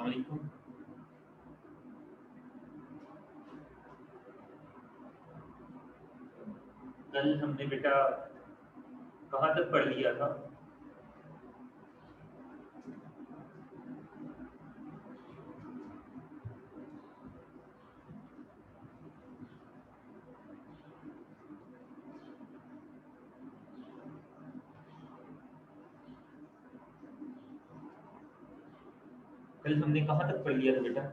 अस्सलाम वालेकुम। कल हमने बेटा कहाँ तक पढ़ लिया था? कल हमने कहाँ तक पढ़ लिया था बेटा?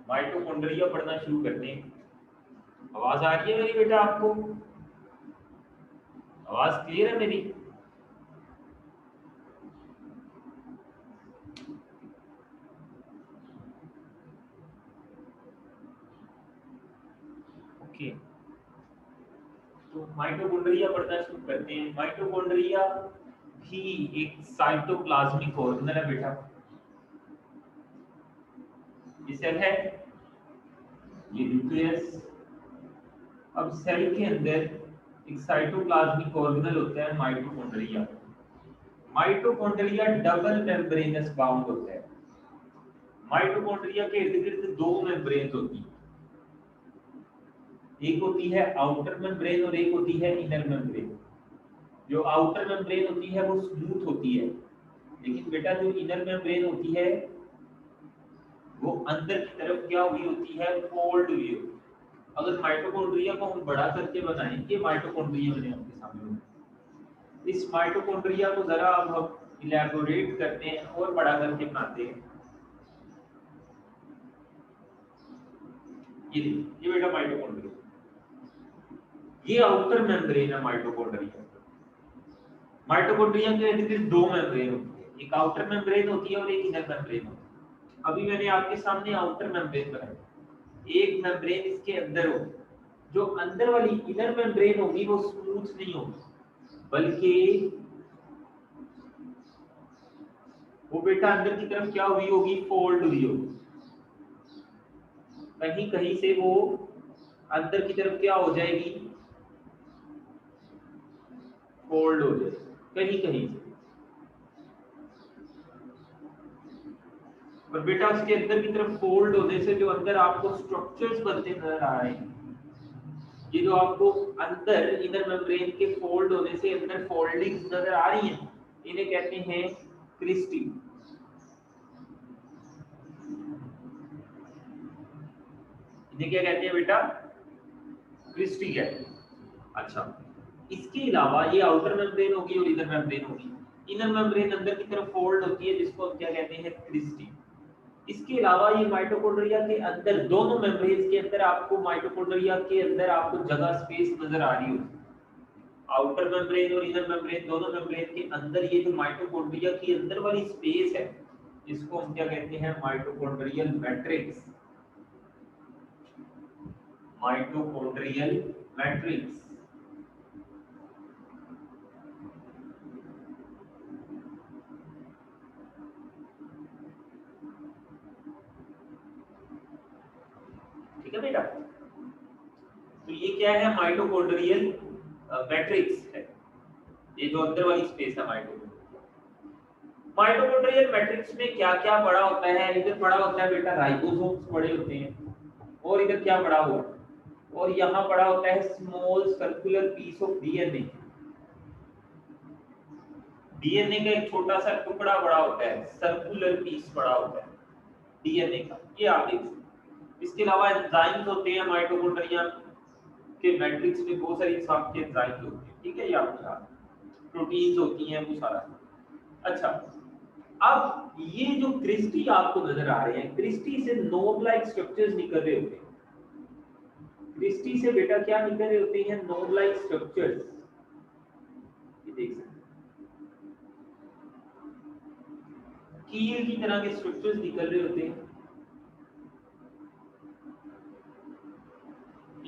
माइटोकॉन्ड्रिया पढ़ना शुरू करते हैं। आवाज आ रही है मेरी बेटा आपको? आवाज क्लियर है मेरी? ओके, तो माइटोकॉन्ड्रिया पढ़ना शुरू करते हैं। माइटोकॉन्ड्रिया भी एक साइटोप्लाज्मिक ऑर्गेनल है बेटा। ये सेल है, ये न्यूक्लियस। अब सेल के अंदर एक साइटोप्लाज्मिक ऑर्गेनल होता है mitochondria. Mitochondria double membranous bound होता है। माइटोकॉन्ड्रिया के इर्द गिर्द दो मेम्ब्रेन होती है, एक होती है आउटर मेम्ब्रेन और एक होती है इनर मेम्ब्रेन। जो आउटर मेम्ब्रेन होती है वो स्मूथ होती है, लेकिन बेटा जो इनर मेम्ब्रेन होती है वो अंदर की तरफ क्या हुई होती है, फोल्ड हुई होती है। अगर माइटोकॉन्ड्रिया को हम बड़ा करके बनाएं, ये माइटोकॉन्ड्रिया मैंने आपके सामने बनाया। इस माइटोकॉन्ड्रिया को जरा अब हम इलैबोरेट करते हैं और बड़ा करके बनाते हैं। ये बेटा माइटोकॉन्ड्रिया, ये आउटर मेम्ब्रेन है माइटोकॉन्ड्रिया। माइटोकॉन्ड्रिया के इर्द गिर्द दो मेम्ब्रेन होती है, एक आउटर मेम्ब्रेन होती है और एक इनर मेम्ब्रेन होती है। अभी मैंने आपके सामने आउटर मेम्ब्रेन बनाई, एक मेम्ब्रेन इसके अंदर होगी। जो अंदर वाली इनर मेम्ब्रेन होगी वो स्मूथ नहीं होगी, बल्कि वो बेटा अंदर की तरफ क्या हुई होगी, फोल्ड हुई होगी। कहीं कहीं से वो अंदर की तरफ क्या हो जाएगी, फोल्ड हो जाएगी कहीं कहीं से। और बेटा उसके अंदर की तरफ फोल्ड होने से जो अंदर आपको स्ट्रक्चर्स बनते नजर आ रहे हैं, ये जो आपको अंदर इनर मेम्ब्रेन के फोल्ड होने से अंदर फोल्डिंग्स नजर आ रही हैं, इन्हें कहते हैं क्रिस्टी। इन्हें क्या कहते हैं बेटा, क्रिस्टी कहते हैं। अच्छा, इसके अलावा ये आउटर मेम्ब्रेन होगी और इनर मेम्ब्रेन होगी। इनर मेम्ब्रेन अंदर की तरफ फोल्ड होती है, जिसको हम क्या कहते हैं, क्रिस्टी। इसके अलावा ये माइटोकॉन्ड्रिया के अंदर दोनों मेम्ब्रेन्स के अंदर आपको, माइटोकॉन्ड्रिया के अंदर आपको जगह स्पेस नजर आ रही होगी। आउटर मेम्ब्रेन और इनर मेम्ब्रेन, दोनों मेम्ब्रेन के अंदर ये जो माइटोकॉन्ड्रिया की अंदर वाली स्पेस है, इसको हम क्या कहते हैं, माइटोकॉन्ड्रियल मैट्रिक्स। Mitochondrial matrix. ठीक है बेटा, तो ये क्या है, माइटोकॉन्ड्रियल मैट्रिक्स है, ये जो अंदर वाली स्पेस है माइटोकॉन्ड्रिया। माइटोकॉन्ड्रियल मैट्रिक्स में क्या क्या पड़ा होता है, इधर पड़ा होता है बेटा राइबोसोम्स पड़े होते हैं, और इधर क्या पड़ा हुआ है, और यहाँ पड़ा होता है small circular piece of DNA. DNA का एक छोटा सा टुकड़ा पड़ा होता है, सर्कुलर पीस पड़ा होता है डीएनए का, ये आप देख सकते हैं। इसके अलावा एंजाइम्स होते हैं माइटोकॉन्ड्रिया के मैट्रिक्स में, बहुत सारी किस्म के एंजाइम्स होते हैं, ठीक है, ये आपको याद, प्रोटीन्स होती हैं, वो सारा। अच्छा, अब ये जो क्रिस्टी आपको नजर आ रहे हैं, क्रिस्टी से नोड लाइक स्ट्रक्चर्स निकल रहे होते हैं। क्रिस्टी से बेटा क्या निकल रहे होते हैं, नोड लाइक स्ट्रक्चर्स। ये देख सकते हैं, कील की तरह के स्ट्रक्चर्स निकल रहे होते हैं।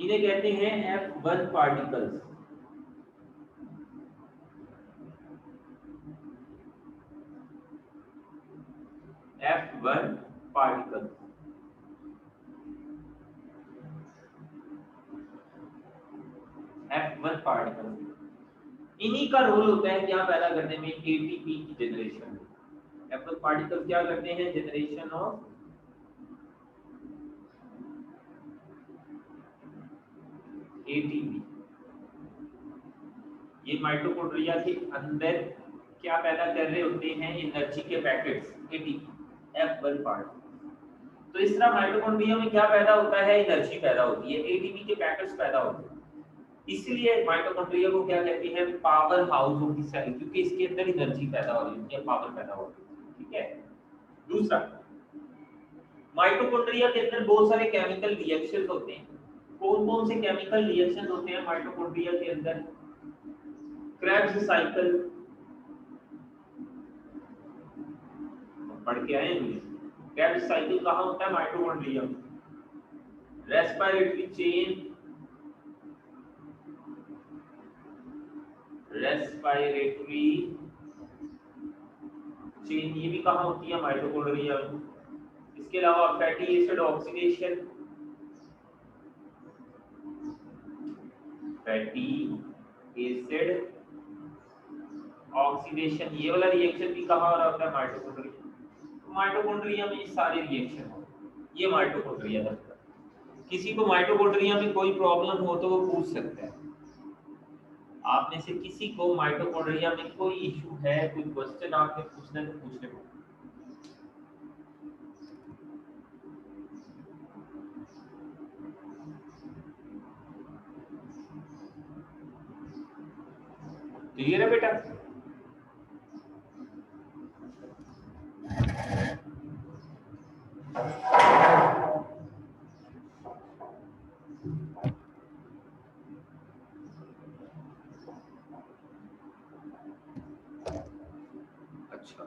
इन्हें कहते हैं F1 particles. F1 particles F1 particles इन्हीं का रोल होता है क्या पैदा करने में, एटीपी की जनरेशन। F1 पार्टिकल क्या करते हैं, जनरेशन ऑफ एटीपी। ये माइटोकॉन्ड्रिया के अंदर क्या पैदा कर रहे होते हैं, एनर्जी के पैकेट्स, एटीपी F1 पार्ट। तो इस तरह माइटोकॉन्ड्रिया में क्या पैदा होता है, एनर्जी पैदा होती है, एटीपी के पैकेट्स पैदा होते हैं। इसलिए माइटोकॉन्ड्रिया को क्या कहते हैं, power house of the cell, क्योंकि इसके अंदर एनर्जी पैदा हो रही है, पावर पैदा हो रही है। ठीक है। दूसरा, माइटोकॉन्ड्रिया के अंदर बहुत सारे केमिकल रिएक्शंस होते हैं। कौन कौन से केमिकल रिएक्शंस होते हैं माइटोकॉन्ड्रिया के अंदर, क्रेब्स साइकिल पढ़ के आए हैं। क्रेब्स साइकिल कहाँ होता है, माइटोकॉन्ड्रिया में। रेस्पिरेटरी चेन, रेस्पिरेटरी चेन ये भी कहाँ होती है, माइटोकॉन्ड्रिया में। इसके अलावा fatty acid oxidation, fatty acid oxidation, ये वाला रिएक्शन भी कहाँ हो रहा होता है, माइटोकॉन्ड्रिया। तो माइटोकॉन्ड्रिया में ये सारे रिएक्शन हो, ये माइटोकॉन्ड्रिया है। किसी को माइटोकॉन्ड्रिया में कोई प्रॉब्लम हो तो वो पूछ सकता है। आप में से किसी को माइटोकॉन्ड्रिया में कोई इशू है, कोई क्वेश्चन आपने पूछना है तो पूछने को। क्लियर है बेटा। अच्छा,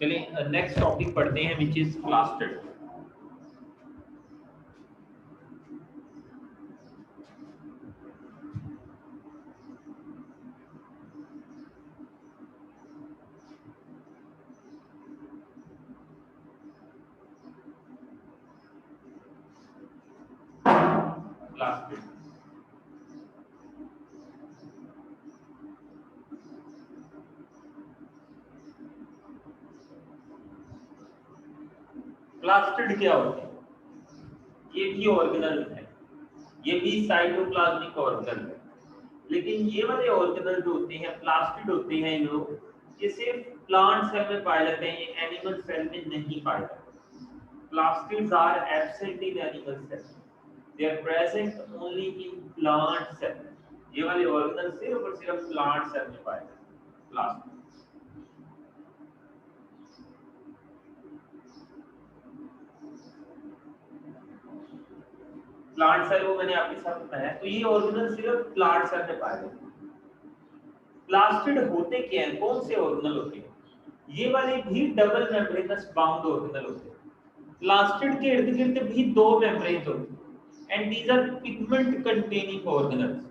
चलिए नेक्स्ट टॉपिक पढ़ते हैं, which is plastid. Plastid plastid क्या होते हैं, ये भी ऑर्गेनल है, ये भी साइटोप्लाज्मिक ऑर्गेनल है। लेकिन ये वाले ऑर्गेनल जो होते हैं प्लास्टिड होते हैं, इन लोग ये सिर्फ प्लांट सेल में पाए जाते हैं, ये एनिमल सेल में नहीं पाए जाते। Plastids are absent in animal cell, they are present only in plant cell. ये वाले ऑर्गेनल सिर्फ और सिर्फ प्लांट सेल में पाए जाते हैं, प्लास्टिड। प्लांट सेल वो मैंने आपके साथ बताया, तो ये ऑर्गेनल सिर्फ प्लांट सेल में पाए जाते हैं। प्लास्टिड होते क्या हैं, कौन से ऑर्गेनल होते हैं, ये वाले भी डबल मेम्ब्रेनस बाउंड ऑर्गेनल होते हैं। प्लास्टिड के इर्द गिर्द भी दो मेम्ब्रेन्स होते हैं, and these are pigment containing organelles.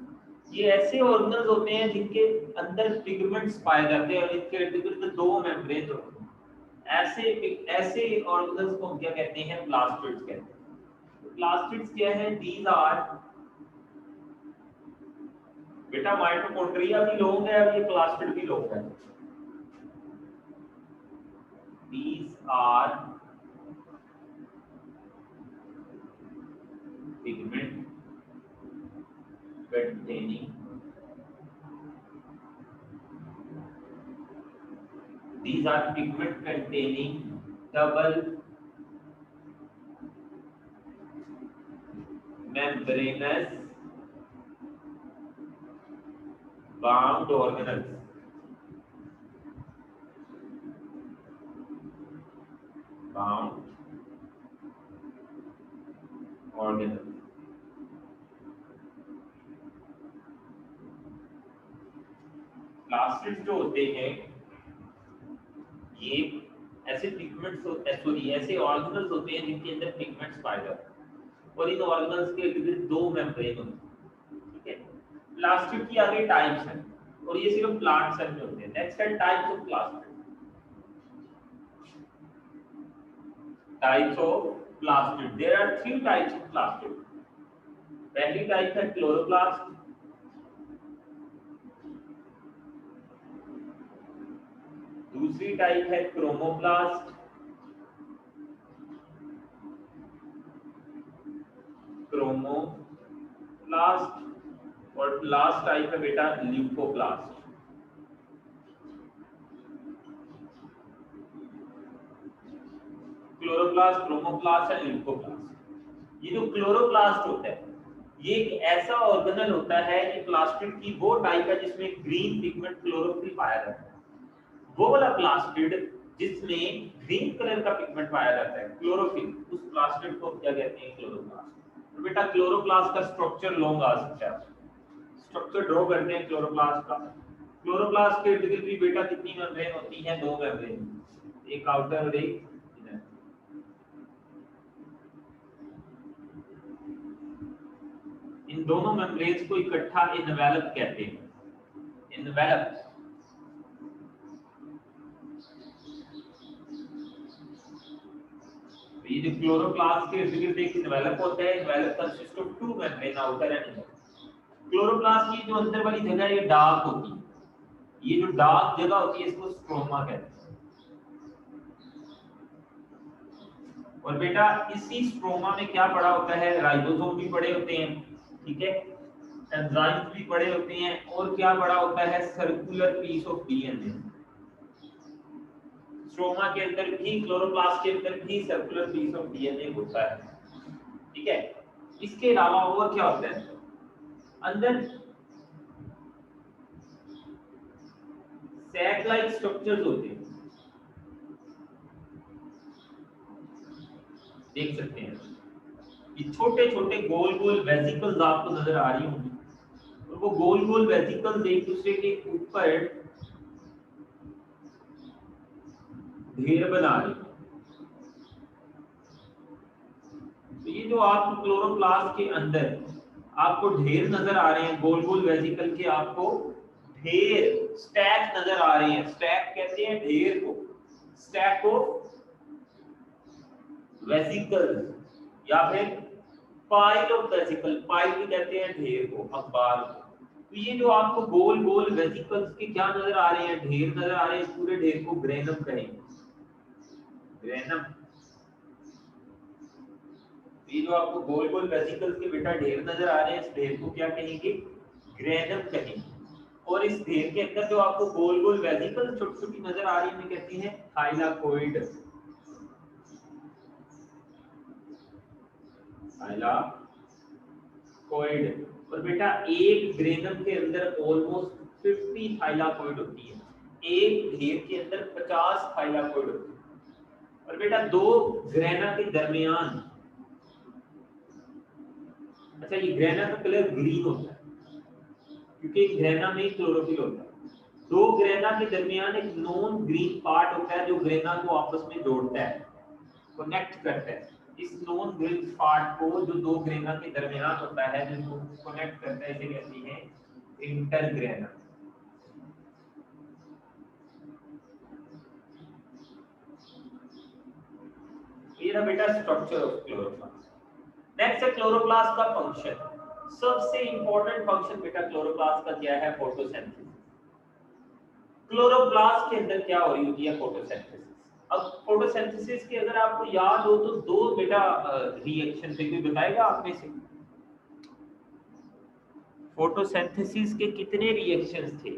ये ऐसे ऑर्गेनल्स होते हैं जिनके अंदर पिगमेंट्स पाए जाते हैं और इनके इर्द गिर्द दो मेम्ब्रेन्स होते हैं। ऐसे ऑर्गेनल्स को हम क्या कहते हैं, प्लास्टिड्स कहते हैं। प्लास्टिड्स क्या है, दीज आर, बेटा माइटोकॉन्ड्रिया भी लोग हैं और ये प्लास्टिड भी लोग हैं। These are pigment containing, these are pigment containing double membranous bound organelles, bound organelles। Plastid जो होते हैं ये ऐसे पिगमेंट्स सॉरी ऐसे ऑर्गेनल्स होते हैं जिनके अंदर पिगमेंट्स पाए जाते हैं और इन ऑर्गेनल्स के इर्द गिर्द दो मेम्ब्रेन होते हैं, ठीक है। प्लास्टिड की आगे टाइप्स हैं और ये सिर्फ प्लांट सेल में होते हैं। नेक्स्ट है types of plastid. Types of plastid, there are 3 types of plastid. पहली टाइप है क्लोरोप्लास्ट, दूसरी टाइप है क्रोमोप्लास्ट, और लास्ट टाइप है बेटा ल्यूकोप्लास्ट। क्लोरोप्लास्ट, क्रोमोप्लास्ट और ल्यूकोप्लास्ट। ये जो क्लोरोप्लास्ट होता है ये एक ऐसा ऑर्गेनल होता है कि प्लास्टिड की वो टाइप है जिसमें ग्रीन पिगमेंट क्लोरोफिल पाया जाता है। वो वाला प्लास्टिड जिसमें ग्रीन कलर का पिगमेंट पाया जाता है क्लोरोफिल, उस प्लास्टिड को क्या कहते हैं? क्लोरोप्लास्ट। तो बेटा क्लोरोप्लास्ट का स्ट्रक्चर लॉन्ग आ सकता है, स्ट्रक्चर ड्रॉ करते हैं क्लोरोप्लास्ट का। क्लोरोप्लास्ट के इर्द गिर्द भी बेटा कितनी मेम्ब्रेन होती है? 2 मेम्ब्रेन, एक आउटर और एक इनर। इन दोनों मेम्ब्रेन्स को इकट्ठा इनवेलप कहते हैं। इनवेलप ये जो क्लोरोप्लास्ट के इर्द गिर्द एक इनवेलप होता है। Envelope consist of 2 membrane, outer and inner. Chloroplast की जो अंदर वाली जगह है ये डार्क होती है, ये जो डार्क जगह होती है इसको स्ट्रोमा कहते हैं। और बेटा इसी स्ट्रोमा में क्या पड़ा होता है? राइबोसोम भी पड़े होते हैं, ठीक है, एंजाइम्स भी पड़े होते हैं, और क्या पड़ा होता है? Circular piece of DNA. Stroma के अंदर भी, क्लोरोप्लास्ट के अंदर भी सर्कुलर पीस ऑफ डीएनए होता है, ठीक है। इसके अलावा और क्या होता है अंदर? सैक लाइक स्ट्रक्चर्स होते हैं, देख सकते हैं ये छोटे छोटे गोल गोल वेसिकल्स आपको नजर आ रही होंगी, और वो गोल गोल वेसिकल्स एक दूसरे के ऊपर ढेर बना रहे हैं। तो ये जो आपको क्लोरोप्लास्ट के अंदर आपको ढेर नजर आ रहे हैं, गोल गोल वेसिकल के आपको ढेर, स्टैक नजर आ रहे हैं। स्टैक कहते हैं ढेर को, स्टैक को वेसिकल, या फिर पाइल ऑफ वेसिकल, पाइल भी कहते हैं ढेर को, अखबार को। तो ये जो आपको गोल गोल वेसिकल्स के क्या नजर आ रहे हैं? ढेर नजर आ रहे हैं। पूरे ढेर को ग्रेनम कहेंगे, ग्रेनम। ये जो आपको गोल गोल वेसिकल्स के बेटा ढेर नजर आ रहे हैं, इस ढेर को क्या कहेंगे? ग्रेनम कहेंगे। और इस ढेर के अंदर जो आपको गोल गोल वेसिकल्स छोटी छोटी नजर आ रही है उन्हें कहते हैं थाइलाकोइड। थाइलाकोइड। और बेटा एक ग्रेनम के अंदर ऑलमोस्ट 50 थाइलाकोइड होती है, एक ढेर के अंदर 50 थाइलाकोइड होती है। और बेटा दो ग्रेना के दरमियान, अच्छा ये ग्रेना का कलर ग्रीन होता है क्योंकि ग्रेना में क्लोरोफिल होता है। दो ग्रेना के दरमियान एक नॉन ग्रीन पार्ट होता है जो ग्रेना को आपस में जोड़ता है, कनेक्ट करता है। इस नॉन ग्रीन पार्ट को जो दो ग्रेना के दरमियान होता है, जो कनेक्ट करता है, इसे कहते हैं इंटरग्रेना। ये ना बेटा स्ट्रक्चर ऑफ क्लोरोप्लास्ट। नेक्स्ट है क्लोरोप्लास्ट का फंक्शन। सबसे इंपॉर्टेंट फंक्शन बेटा क्लोरोप्लास्ट का क्या है? फोटोसिंथेसिस। क्लोरोप्लास्ट के अंदर क्या हो रही होती है? फोटोसिंथेसिस। अब फोटोसिंथेसिस के अगर आपको याद हो तो दो बेटा रिएक्शन थे, कोई बताएगा आप में से? फोटोसिंथेसिस के कितने रिएक्शंस थे?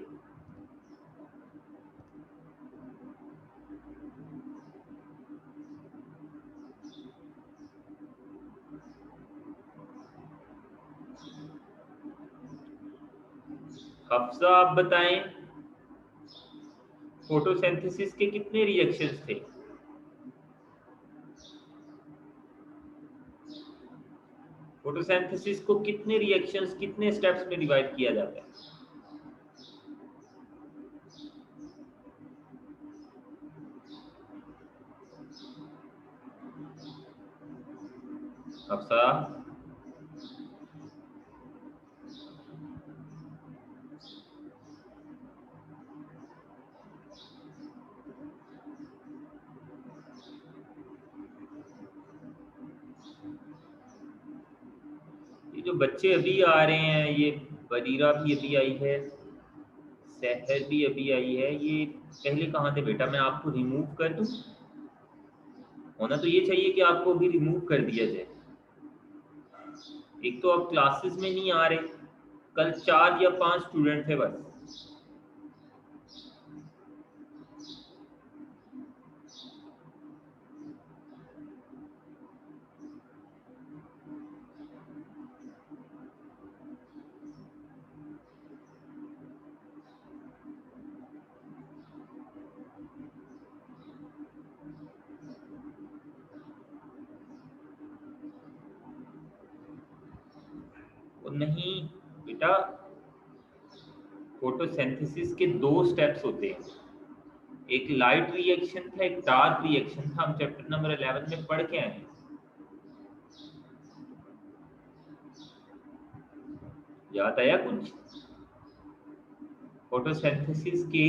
हफ्सा आप बताएं, फोटोसिंथेसिस के कितने रिएक्शंस थे? फोटोसिंथेसिस को कितने रिएक्शंस, कितने स्टेप्स में डिवाइड किया जाता है? अफसा, ये जो बच्चे अभी आ रहे हैं, ये बरीरा भी अभी आई है, सहर भी अभी आई है, ये पहले कहाँ थे बेटा? मैं आपको रिमूव कर दूं? होना तो ये चाहिए कि आपको भी रिमूव कर दिया जाए। एक तो आप क्लासेस में नहीं आ रहे, कल 4 या 5 स्टूडेंट थे बस। और नहीं बेटा, फोटोसिंथेसिस के 2 स्टेप्स होते हैं, एक लाइट रिएक्शन था, एक डार्क रिएक्शन था। हम चैप्टर नंबर 11 में पढ़ के आए हैं, याद आया कुछ? फोटोसिंथेसिस के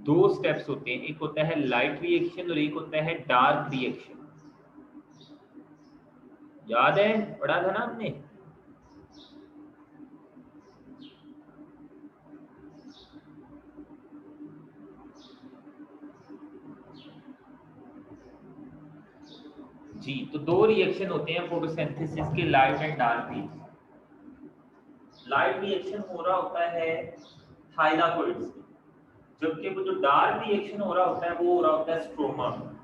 2 स्टेप्स होते हैं, एक होता है लाइट रिएक्शन और एक होता है डार्क रिएक्शन। याद है, पढ़ा था ना हमने? जी, तो 2 रिएक्शन होते हैं फोटोसिंथेसिस के, light and dark reaction. Light reaction हो रहा होता है थाइलाकोइड्स में, जबकि वो जो डार्क रिएक्शन हो रहा होता है वो हो रहा होता है स्ट्रोमा में।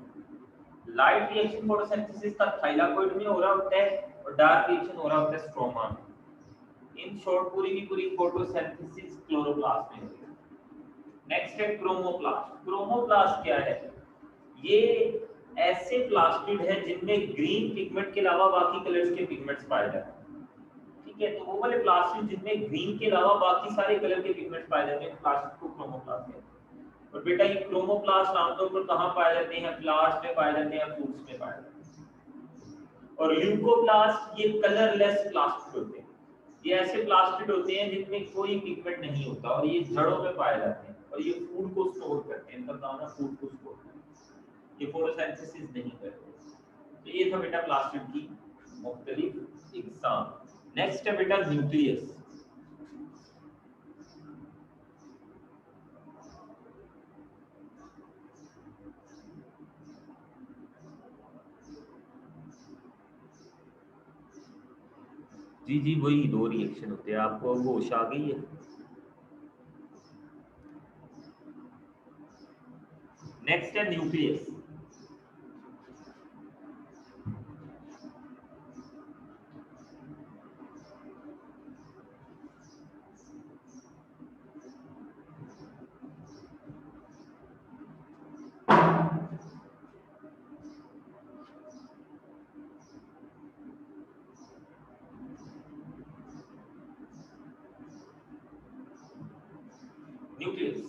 लाइट रिएक्शन फोटोसिंथेसिस का थाइलाकोइड में हो रहा होता है और डार्क रिएक्शन हो रहा होता है स्ट्रोमा में। इन शॉर्ट पूरी की पूरी फोटोसिंथेसिस क्लोरोप्लास्ट में होती है। नेक्स्ट है क्रोमोप्लास्ट। क्रोमोप्लास्ट क्या है? ये ऐसे प्लास्टिड है जिनमें ग्रीन पिगमेंट के अलावा बाकी कलर्स के पिगमेंट्स पाए जाते हैं। ठीक है, तो वो वाले प्लास्टिड जिनमें ग्रीन के अलावा बाकी सारे कलर के पिगमेंट्स पाए जाते हैं, प्लास्टिड को क्रोमोप्लास्ट कहते हैं। और बेटा ये क्रोमोप्लास्ट आमतौर पर कहाँ पाए जाते हैं? प्लांट्स में पाए जाते हैं, फ्रूट्स में पाए जाते हैं। और ल्यूकोप्लास्ट ये कलरलेस प्लास्टिड होते हैं, ये ऐसे प्लास्टिड होते हैं जिनमें कोई पिगमेंट नहीं होता और ये जड़ों में पाए जाते हैं और ये फूड को स्टोर करते हैं। इनका काम है फूड को स्टोर करना, ये फोटोसिंथेसिस नहीं करते। तो ये था बेटा प्लास्टिड की मुख्तलिफ इकसाम। नेक्स्ट है बेटा न्यूक्लियस। जी जी, वही 2 रिएक्शन होते हैं। आपको अब होश आ गई है? नेक्स्ट है न्यूक्लियस। न्यूक्लियस,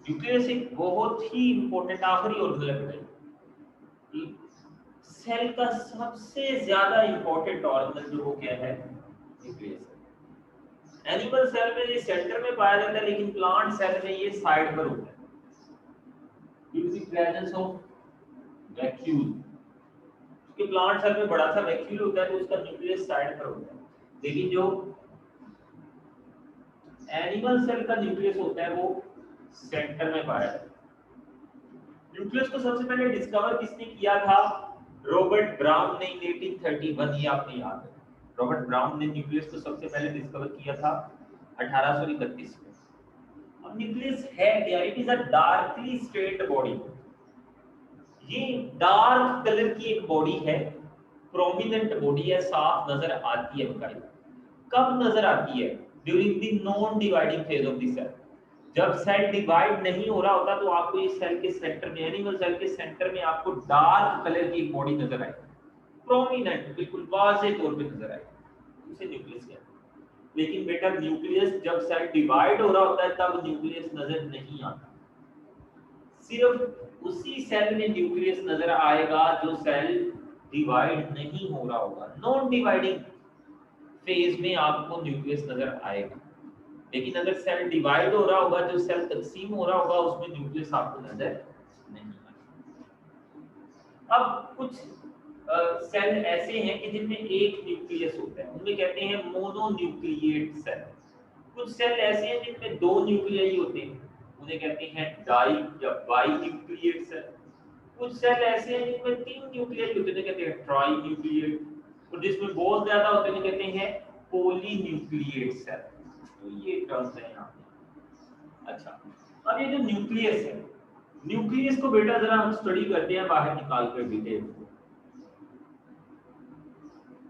न्यूक्लियस एक बहुत ही इंपॉर्टेंट आखिरी ऑर्गेनेल है। सेल का सबसे ज्यादा इंपॉर्टेंट ऑर्गेनल जो वो क्या है? न्यूक्लियस है। एनिमल सेल में ये सेंटर में पाया जाता है, लेकिन प्लांट सेल में ये साइड पर होता है due to the presence of vacuole. क्योंकि प्लांट सेल में बड़ा सा वैक्यूल होता है तो उसका न्यूक्लियस साइड पर होता है, लेकिन जो एनिमल सेल का न्यूक्लियस होता है वो सेंटर में पाया जाता है। न्यूक्लियस को सबसे पहले डिस्कवर किसने किया था? रॉबर्ट ब्राउन ने 1831, ये आपने याद है। रॉबर्ट ब्राउन ने न्यूक्लियस को सबसे पहले डिस्कवर किया था 1831 में। अब न्यूक्लियस है क्या? It is a darkly straight body. ये डार्क कलर की एक बॉडी है, प्रोमिनेंट बॉडी है, साफ नजर आती है। बकायदा कब नजर आती है? During the non dividing phase of the cell. जब सेल डिवाइड नहीं हो रहा होता तो आपको इस सेल के सेंटर में, एनिमल सेल के सेंटर में आपको डार्क कलर की एक बॉडी नजर आएगी, प्रोमिनेंट, बिल्कुल वाज़ेह तौर पे नजर आएगी, उसे न्यूक्लियस कहते हैं। लेकिन बेटा न्यूक्लियस जब सेल डिवाइड हो रहा होता है तब न्यूक्लियस नजर नहीं आता। सिर्फ उसी सेल में न्यूक्लियस नजर आएगा जो सेल डिवाइड नहीं हो रहा होगा, नॉन डिवाइडिंग फेज में आपको न्यूक्लियस नजर आएगा। लेकिन अगर सेल डिवाइड हो रहा होगा, जो सेल तकसीम हो रहा होगा, उसमें न्यूक्लियस आपको नजर नहीं आएगा। अब कुछ सेल ऐसे हैं कि जिनमें एक न्यूक्लियस होता है, उन्हें कहते हैं मोनोन्यूक्लिएट सेल। कुछ सेल ऐसे हैं जिनमें दो न्यूक्लियाई होते हैं, उन्हें कहते हैं डाई या बाई न्यूक्लिएट सेल। कुछ सेल ऐसे हैं जिनमें तीन न्यूक्लियाई होते हैं, उन्हें कहते हैं ट्राई न्यूक्लिएट। और जिसमें बहुत ज्यादा होते हैं, उन्हें कहते हैं पॉलीन्यूक्लिएट सेल। तो ये टर्म्स हैं यहाँ पे। अच्छा, अब ये जो न्यूक्लियस है, न्यूक्लियस को बेटा जरा हम स्टडी करते हैं बाहर निकाल कर डिटेल को।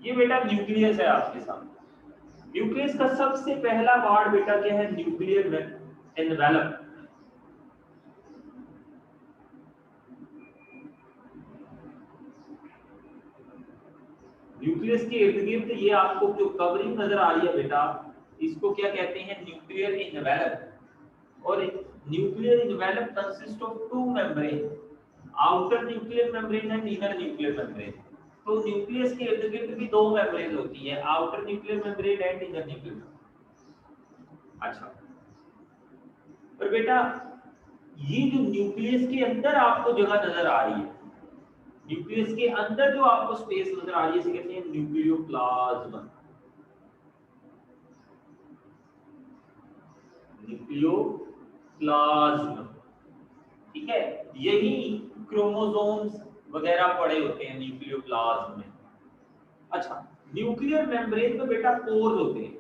ये बेटा न्यूक्लियस है आपके सामने। न्यूक्लियस का सबसे पहला पार्ट बेटा क्या है? Nuclear envelope. न्यूक्लियस के इर्द गिर्द ये आपको जो कवरिंग नजर आ रही है बेटा, इसको क्या कहते हैं? Nuclear envelope. और nuclear envelope consist of two membrane, outer nuclear membrane and inner nuclear membrane. तो न्यूक्लियस के इर्द गिर्द भी दो मेम्ब्रेन होती है, outer nuclear membrane and inner nuclear. अच्छा, पर बेटा ये जो न्यूक्लियस के अंदर आपको जगह नजर आ रही है, न्यूक्लियस के अंदर जो आपको स्पेस नजर आ रही है, इसे कहते हैं न्यूक्लियोप्लाज्म। न्यूक्लियोप्लाज्म, ठीक है, यही क्रोमोसोम्स वगैरह पड़े होते हैं न्यूक्लियोप्लाज्म में। अच्छा, न्यूक्लियर मेम्ब्रेन में बेटा पोर्स होते हैं।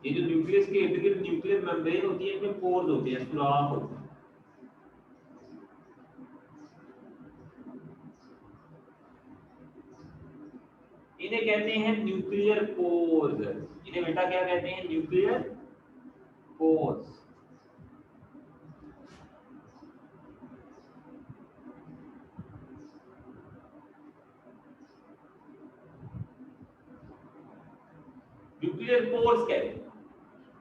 ये जो न्यूक्लियस के इर्द गिर्द न्यूक्लियर मेम्ब्रेन होती है, इसमें पोर्स होते हैं, सुराख होते हैं। इन्हें कहते हैं न्यूक्लियर पोर्स। इन्हें बेटा क्या कहते हैं? Nuclear pores. न्यूक्लियर पोर्स कहते हैं।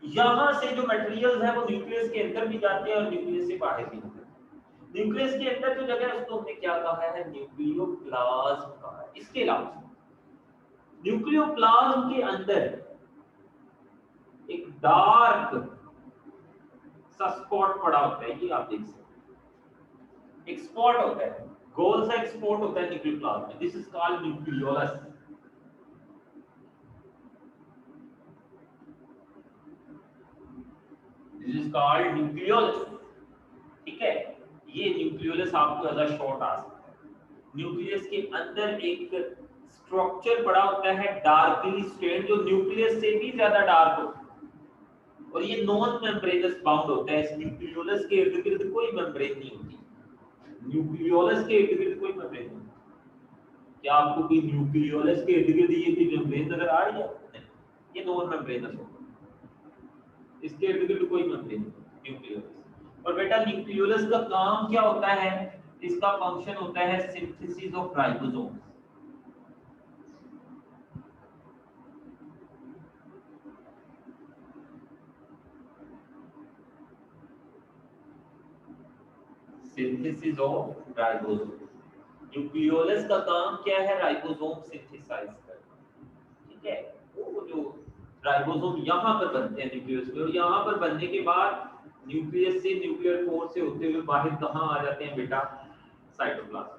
यहां से जो मटेरियल्स है वो न्यूक्लियस के अंदर भी जाते हैं और न्यूक्लियस से बाहर भी जाते हैं। न्यूक्लियस के अंदर जो जगह है उसको हमने क्या कहा है? न्यूक्लियोप्लाज्म कहा है। इसके अलावा न्यूक्लियोप्लाज्म के अंदर एक डार्क सा स्पॉट पड़ा होता है, ये आप देख सकते हैं। एक स्पॉट होता है, गोल सा एक स्पॉट होता है न्यूक्लियोप्लाज्म में। This is called nucleolus. This is called nucleolus, ठीक है। ये न्यूक्लियोलस आपको एज अ शॉर्ट आ सकता है। न्यूक्लियस के अंदर एक स्ट्रक्चर पड़ा होता है डार्कली स्टेन्ड, जो न्यूक्लियस से भी ज्यादा डार्क होता है, और ये नॉन मेम्ब्रेनस बाउंड होता है। इस न्यूक्लियोलस के इर्द गिर्द कोई मेम्ब्रेन नहीं होती। न्यूक्लियोलस के इर्द गिर्द कोई मेम्ब्रेन नहीं। क्या आपको कोई न्यूक्लियोलस के इर्द गिर्द ये कोई मेम्ब्रेन नजर आ रही है? नहीं, ये नॉन मेम्ब्रेनस होता है। इसके इर्द गिर्द कोई मेम्ब्रेन नहीं न्यूक्लियोलस। और बेटा न्यूक्लियोलस का काम क्या होता है? इसका फंक्शन होता है synthesis of ribosome. Synthesis of ribosome. Nucleolus का काम क्या है? राइबोसोम सिंथेसाइज करना, ठीक है। वो जो राइबोसोम यहाँ पर बनते हैं न्यूक्लियस में, और यहाँ पर बनने के बाद न्यूक्लियस से न्यूक्लियर कोर से होते हुए बाहर कहाँ आ जाते हैं बेटा? साइटोप्लाज्म।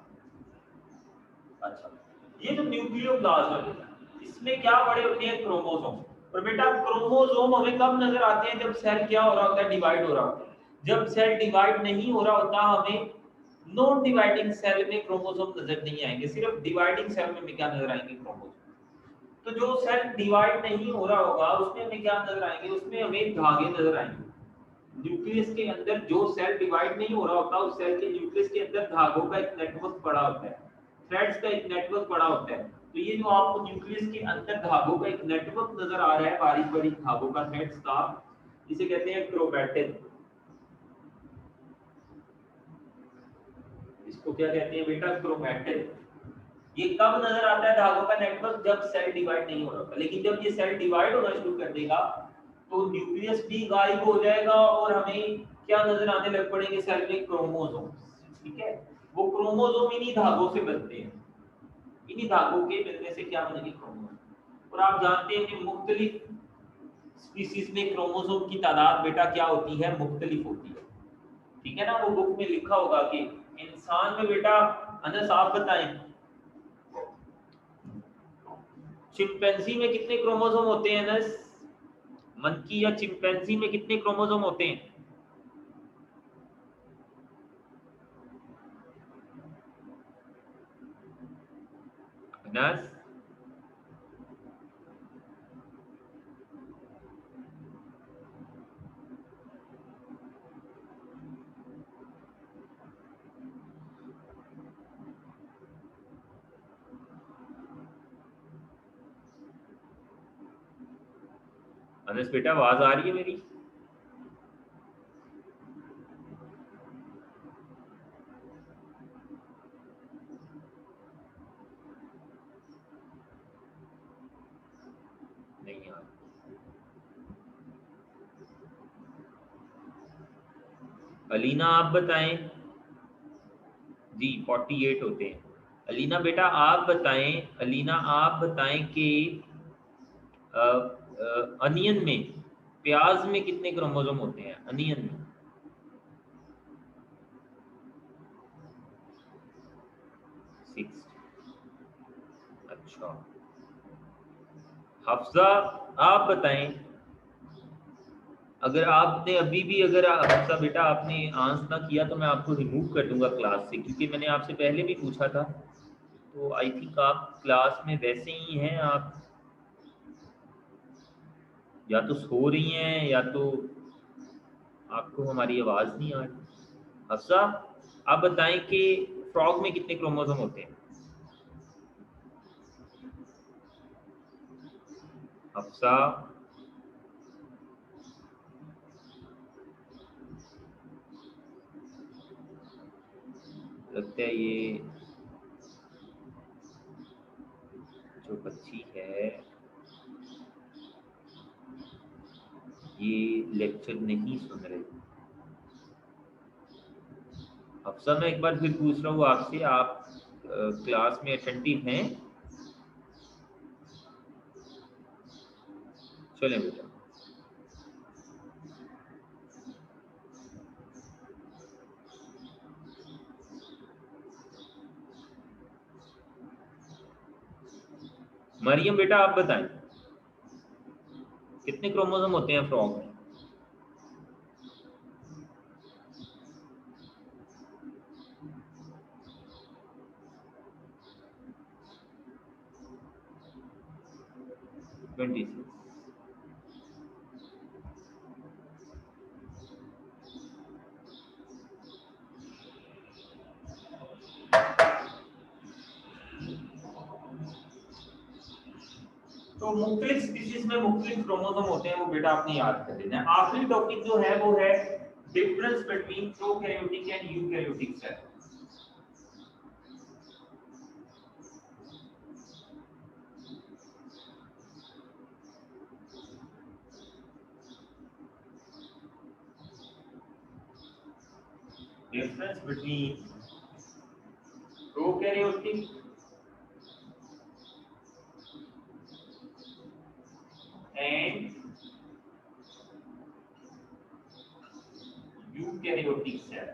अच्छा, ये जो न्यूक्लियोप्लाज्म है, इसमें क्या बड़े होते हैं? क्रोमोसोम। और बेटा क्रोमोसोम हमें कब नजर आते हैं? जब सेल क्या हो रहा होता है? डिवाइड हो रहा होता है। जब सेल डिवाइड नहीं हो रहा होता, हमें नॉन डिवाइडिंग सेल में क्रोमोसोम नजर नहीं आएंगे, सिर्फ डिवाइडिंग सेल में क्या नजर आएंगे? क्रोमोसोम। तो जो सेल डिवाइड नहीं हो रहा होगा उसमें हमें क्या नजर आएंगे? उसमें हमें धागे नजर आएंगे। न्यूक्लियस के अंदर जो सेल डिवाइड नहीं हो रहा होता, उस सेल के न्यूक्लियस के अंदर धागों का एक नेटवर्क पड़ा होता है, थ्रेड्स का एक नेटवर्क पड़ा होता है। तो ये जो आपको न्यूक्लियस के अंदर धागों का एक नेटवर्क नजर आ रहा है, बारीक बारीक धागों का, थ्रेड्स का, इसे कहते हैं क्रोमैटिन। इसको क्या कहते हैं बेटा? क्रोमैटिन। ये कब नजर आता है धागों का नेटवर्क? जब सेल डिवाइड नहीं हो रहा होता। लेकिन जब ये सेल डिवाइड होना शुरू कर देगा तो न्यूक्लियस भी गायब हो जाएगा और हमें क्या नजर आने लग पड़ेंगे सेल में? क्रोमोसोम। ठीक है, वो क्रोमोसोम इन्हीं धागों से बनते हैं, इन्हीं धागों के मिलने से क्या बनेंगे? क्रोमोसोम। और आप जानते हैं कि मुख्तलिफ स्पीसीज में क्रोमोसोम की तादाद बेटा क्या होती है? मुख्तलिफ होती है। ठीक है ना, वो बुक में लिखा होगा कि इंसान में बेटा, अनस आप बताएं, चिंपैंजी में कितने क्रोमोसोम होते हैं अनस? मंकी या चिंपैंजी में कितने क्रोमोसोम होते हैं? अनस, अनस बेटा आवाज आ रही है मेरी? नहीं यार। अलीना आप बताएं। जी 48 होते हैं। अलीना बेटा आप बताएं, अलीना आप बताएं कि अनियन में, प्याज में कितने क्रोमोसोम होते हैं अनियन में? 6। अच्छा, हफ्जा आप बताएं, अगर आपने अभी भी, अगर हफ्सा बेटा आपने आंसर ना किया तो मैं आपको रिमूव कर दूंगा क्लास से, क्योंकि मैंने आपसे पहले भी पूछा था। तो आई थिंक आप क्लास में वैसे ही हैं, आप या तो सो रही हैं या तो आपको हमारी आवाज़ नहीं आ रही। हफ्सा आप बताएं कि फ्रॉग में कितने क्रोमोसोम होते हैं? हफ्सा, लगता है ये जो बच्ची है ये लेक्चर नहीं सुन रही। हफ्सा मैं एक बार फिर पूछ रहा हूँ आपसे, आप क्लास में अटेंटिव हैं? चलें बेटा। मरियम बेटा आप बताएं, कितने क्रोमोसोम होते हैं फ्रॉग में? ट्वेंटी। तो मुख्तलिफ स्पीशीज में मुख्तलिफ क्रोमोसोम होते हैं, वो बेटा आपने याद कर लेना है। आखिरी टॉपिक जो है वो है difference between prokaryotic and eukaryotic cell. Difference between prokaryotic and eukaryotic cell.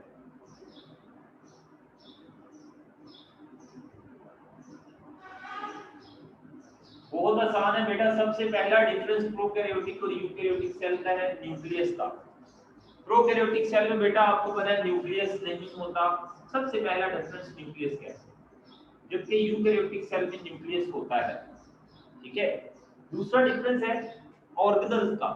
बहुत आसान है बेटा, सबसे पहला डिफरेंस प्रोकैरियोटिक और यूकैरियोटिक सेल का है न्यूक्लियस का। प्रोकैरियोटिक सेल में बेटा आपको पता है न्यूक्लियस नहीं होता, सबसे पहला डिफरेंस न्यूक्लियस का है, जबकि यूकैरियोटिक सेल में न्यूक्लियस होता है। ठीक है, दूसरा डिफरेंस है ऑर्गेनल्स का।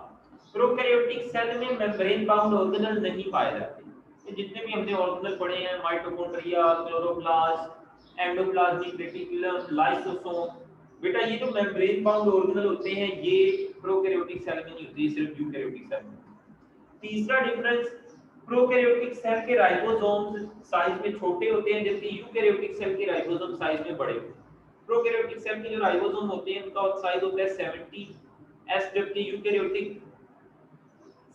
प्रोकैरियोटिक सेल में मेम्ब्रेन बाउंड ऑर्गेनल नहीं पाए जाते। ये जितने भी हमने ऑर्गेनल पढ़े हैं, mitochondria, chloroplast, endoplasmic reticulum, lysosome, बेटा ये जो मेम्ब्रेन बाउंड ऑर्गेनल होते हैं ये प्रोकैरियोटिक सेल में नहीं होते, सिर्फ यूकैरियोटिक सेल में। तीसरा डिफरेंस, प्रोकैरियोटिक सेल के राइबोसोम्स साइज में छोटे होते हैं, जबकि यूकैरियोटिक सेल के राइबोसोम साइज में बड़े होते हैं। प्रोकैरियोटिक सेल के जो राइबोसोम होते हैं उनका साइज होता है 70 एस, जबकि यूकैरियोटिक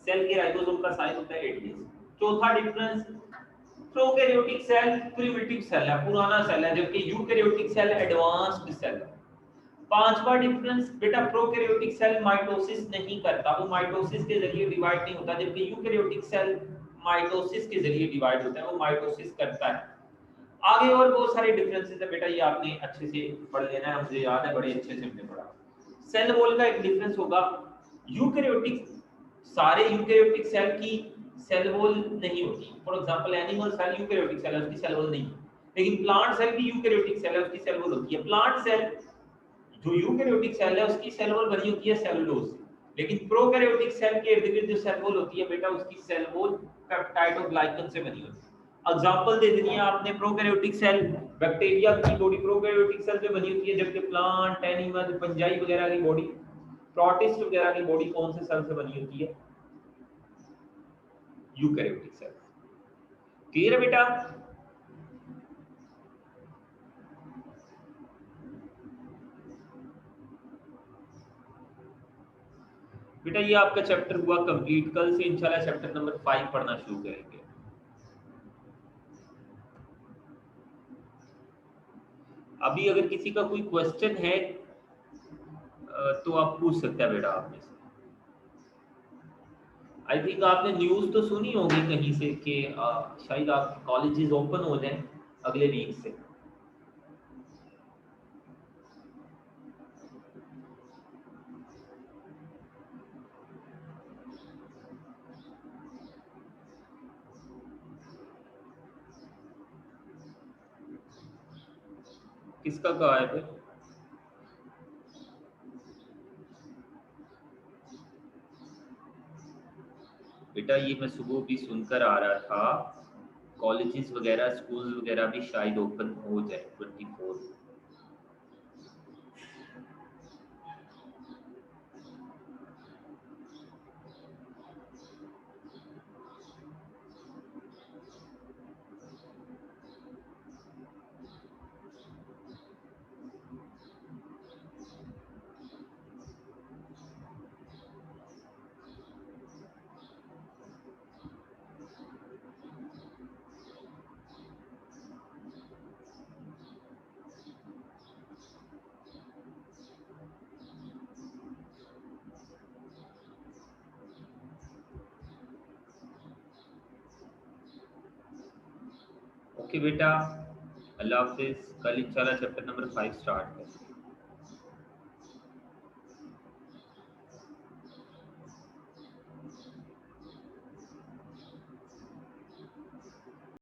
सेल के राइबोसोम का साइज होता है 80 एस। चौथा difference, prokaryotic cell primitive cell है, पुराना सेल है, जबकि यूकैरियोटिक सेल एडवांस्ड सेल है। पांचवा डिफरेंस बेटा, प्रोकैरियोटिक सेल माइटोसिस नहीं करता, वो माइटोसिस के जरिए डिवाइड नहीं होता, जबकि यूकैरियोटिक सेल माइटोसिस के जरिए डिवाइड होता है, वो माइटोसिस करता है। आगे और बहुत सारे डिफरेंसेस है बेटा, ये आपने अच्छे से पढ़ लेना है, मुझे याद है बड़े अच्छे से हमने पढ़ा। सेल वॉल का एक डिफरेंस होगा, यूकैरियोटिक सारे यूकैरियोटिक सेल की सेल वॉल नहीं होती। For example animal cell eukaryotic cell है, उसकी सेल वॉल नहीं है, लेकिन प्लांट सेल भी यूकैरियोटिक सेल है, उसकी सेल वॉल होती है। प्लांट सेल जो यूकैरियोटिक सेल है उसकी सेल वॉल बनी होती है सेलुलोज से, लेकिन प्रोकैरियोटिक सेल के इर्द गिर्द जो सेल वॉल होती है बेटा, उसकी सेल वॉल पेप्टाइड और ग्लाइकन से बनी होती है। एग्जांपल दे देनी है आपने, प्रोकैरियोटिक सेल बैक्टीरिया की बॉडी प्रोकैरियोटिक सेल से बनी होती है, जबकि प्लांट एनिमल फंजाई वगैरह की बॉडी, प्रोटिस्ट वगैरह की बॉडी कौन से सेल से बनी होती है? Eukaryotic cell. क्लियर है बेटा? बेटा ये आपका चैप्टर हुआ कंप्लीट। कल से इंशाल्लाह चैप्टर नंबर 5 पढ़ना शुरू करेंगे। अभी अगर किसी का कोई क्वेश्चन है तो आप पूछ सकते हैं बेटा आप में से। आई थिंक आपने न्यूज़ तो सुनी होगी कहीं से कि शायद आपके कॉलेजेस ओपन हो जाएं अगले वीक से। किसका कहा है फिर? बेटा ये मैं सुबह भी सुनकर आ रहा था, कॉलेजेस वगैरह स्कूल वगैरह भी शायद ओपन हो जाए 24। ओके बेटा, अल्लाह हाफिज। कल इंशाल्लाह चैप्टर नंबर 5 स्टार्ट है।